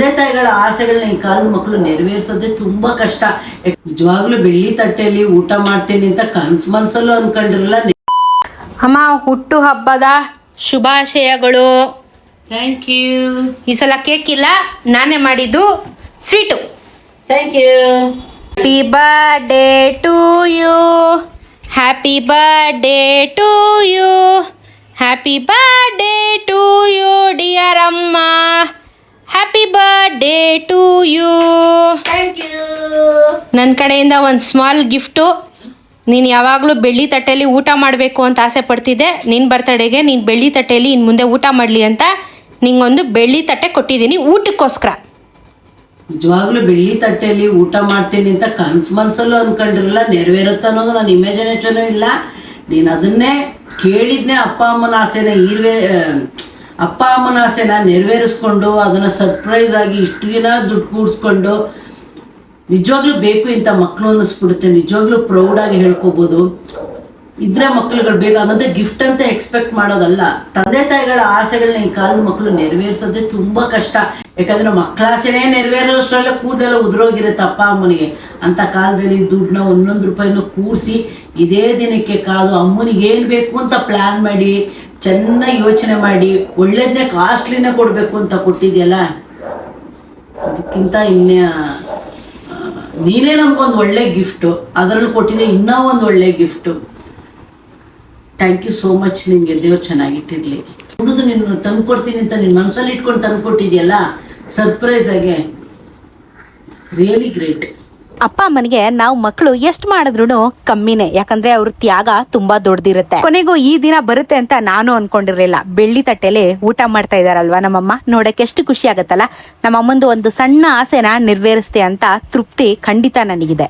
ತಂದೆ ತಾಯಿಗಳ ಆಸೆಗಳನ್ನ ಈ ಕಾಲದ ಮಕ್ಕಳು ನೆರವೇರಿಸೋದೇ ತುಂಬಾ ಕಷ್ಟ. ನಿಜವಾಗ್ಲೂ ಬೆಳ್ಳಿ ತಟ್ಟೆಯಲ್ಲಿ ಊಟ ಮಾಡ್ತೀನಿ ಅಂತ ಮನ್ಸಲ್ಲೂ ಅನ್ಕೊಂಡಿರಲ್ಲ. ಅಮ್ಮ, ಹುಟ್ಟು ಹಬ್ಬದ ಶುಭಾಶಯಗಳು. Thank you. ಈ ಸಲ ಕೇಕ್ ಇಲ್ಲ, ನಾನೇ ಮಾಡಿದ್ದು sweet. Thank you. Happy birthday to you, happy birthday to you, happy birthday to you dear ಅಮ್ಮ, happy birthday to you. Thank you. ನನ್ನ ಕಡೆಯಿಂದ ಒಂದು ಸ್ಮಾಲ್ ಗಿಫ್ಟು. ನೀನು ಯಾವಾಗಲೂ ಬೆಳ್ಳಿ ತಟ್ಟೆಯಲ್ಲಿ ಊಟ ಮಾಡಬೇಕು ಅಂತ ಆಸೆ ಪಡ್ತಿದ್ದೆ. ನಿನ್ನ ಬರ್ತಡೆಗೆ ನೀನು ಬೆಳ್ಳಿ ತಟ್ಟೆಯಲ್ಲಿ ಇನ್ನು ಮುಂದೆ ಊಟ ಮಾಡಲಿ ಅಂತ ನಿಂಗೊಂದು ಬೆಳ್ಳಿ ತಟ್ಟೆ ಕೊಟ್ಟಿದ್ದೀನಿ ಊಟಕ್ಕೋಸ್ಕರ. ನಿಜವಾಗ್ಲೂ ಬೆಳ್ಳಿ ತಟ್ಟೆಯಲ್ಲಿ ಊಟ ಮಾಡ್ತೀನಿ ಅಂತ ಮನ್ಸಲ್ಲೂ ಅನ್ಕೊಂಡಿರಲ್ಲ. ನೆರವೇರುತ್ತೆ ಅನ್ನೋದು ನನ್ನ ಇಮ್ಯಾಜಿನೇಷನ್ ಇಲ್ಲ. ನೀನು ಅದನ್ನೇ ಕೇಳಿದ್ನೇ ಅಪ್ಪ ಅಮ್ಮನ ಆಸೆನ ನೆರವೇರಿಸ್ಕೊಂಡು ಅದನ್ನು ಸರ್ಪ್ರೈಸ್ ಆಗಿ ಇಷ್ಟು ದಿನ ದುಡ್ಡು ಕೂಡಿಸ್ಕೊಂಡು ನಿಜವಾಗ್ಲೂ ಬೇಕು ಇಂಥ ಮಕ್ಕಳು ಅನ್ನಿಸ್ಬಿಡುತ್ತೆ. ನಿಜವಾಗ್ಲೂ ಪ್ರೌಡಾಗಿ ಹೇಳ್ಕೊಬೋದು. ಇದ್ರೆ ಮಕ್ಳುಗಳು ಬೇಕು ಅನ್ನೋದೇ ಗಿಫ್ಟ್ ಅಂತ ಎಕ್ಸ್ಪೆಕ್ಟ್ ಮಾಡೋದಲ್ಲ. ತಂದೆ ತಾಯಿಗಳ ಆಸೆಗಳನ್ನ ಈ ಕಾಲದ ಮಕ್ಕಳು ನೆರವೇರಿಸೋದೇ ತುಂಬಾ ಕಷ್ಟ. ಯಾಕಂದ್ರೆ ಮಕ್ಕಳ ಆಸೆನೇ ನೆರವೇರೋಷ್ಟರಲ್ಲೇ ಕೂದಲೆಲ್ಲ ಉದುರೋಗಿರುತ್ತೆ ಅಪ್ಪ ಅಮ್ಮನಿಗೆ. ಅಂತ ಕಾಲದಲ್ಲಿ ದುಡ್ಡನ್ನ 1 ರೂಪಾಯಿನೂ ಕೂಡಿಸಿ ಇದೇ ದಿನಕ್ಕೆ ಕಾದು ಅಮ್ಮನಿಗೆ ಏನು ಬೇಕು ಅಂತ ಪ್ಲ್ಯಾನ್ ಮಾಡಿ ಚೆನ್ನಾಗಿ ಯೋಚನೆ ಮಾಡಿ ಒಳ್ಳೇದನ್ನೇ ಕಾಸ್ಟ್ಲಿನೇ ಕೊಡಬೇಕು ಅಂತ ಕೊಟ್ಟಿದೆಯಲ್ಲ, ಅದಕ್ಕಿಂತ ನೀನೇ ನಮಗೊಂದು ಒಳ್ಳೆ ಗಿಫ್ಟು. ಅದರಲ್ಲಿ ಕೊಟ್ಟಿದ್ದೆ ಇನ್ನೂ ಒಂದು ಒಳ್ಳೆ gift. Thank you so much. ನಿನಗೆ ದೇವ್ರು ಚೆನ್ನಾಗಿಟ್ಟಿರಲಿ. ಹುಡುದು ನೀನು ತಂದುಕೊಡ್ತೀನಿ ಅಂತ ನಿನ್ನ ಮನಸ್ಸಲ್ಲಿ ಇಟ್ಕೊಂಡು ತಂದುಕೊಟ್ಟಿದ್ಯಲ್ಲ ಸರ್ಪ್ರೈಸ್ ಆಗಿ, ರಿಯಲಿ ಗ್ರೇಟ್. ಅಪ್ಪ ಅಮ್ಮನಿಗೆ ನಾವು ಮಕ್ಕಳು ಎಷ್ಟು ಮಾಡಿದ್ರು ಕಮ್ಮಿನೇ. ಯಾಕಂದ್ರೆ ಅವ್ರ ತ್ಯಾಗ ತುಂಬಾ ದೊಡ್ಡದಿರುತ್ತೆ. ಕೊನೆಗೂ ಈ ದಿನ ಬರುತ್ತೆ ಅಂತ ನಾನು ಅನ್ಕೊಂಡಿರ್ಲಿಲ್ಲ. ಬೆಳ್ಳಿ ತಟ್ಟೆಲಿ ಊಟ ಮಾಡ್ತಾ ಇದಾರಲ್ವಾ ನಮ್ಮಮ್ಮ, ನೋಡಕ್ಕೆ ಎಷ್ಟು ಖುಷಿ ಆಗತ್ತಲ್ಲ. ನಮ್ಮಮ್ಮಂದು ಒಂದು ಸಣ್ಣ ಆಸೆನ ನೆರವೇರಿಸ್ತೆ ಅಂತ ತೃಪ್ತಿ ಖಂಡಿತ ನನಗಿದೆ.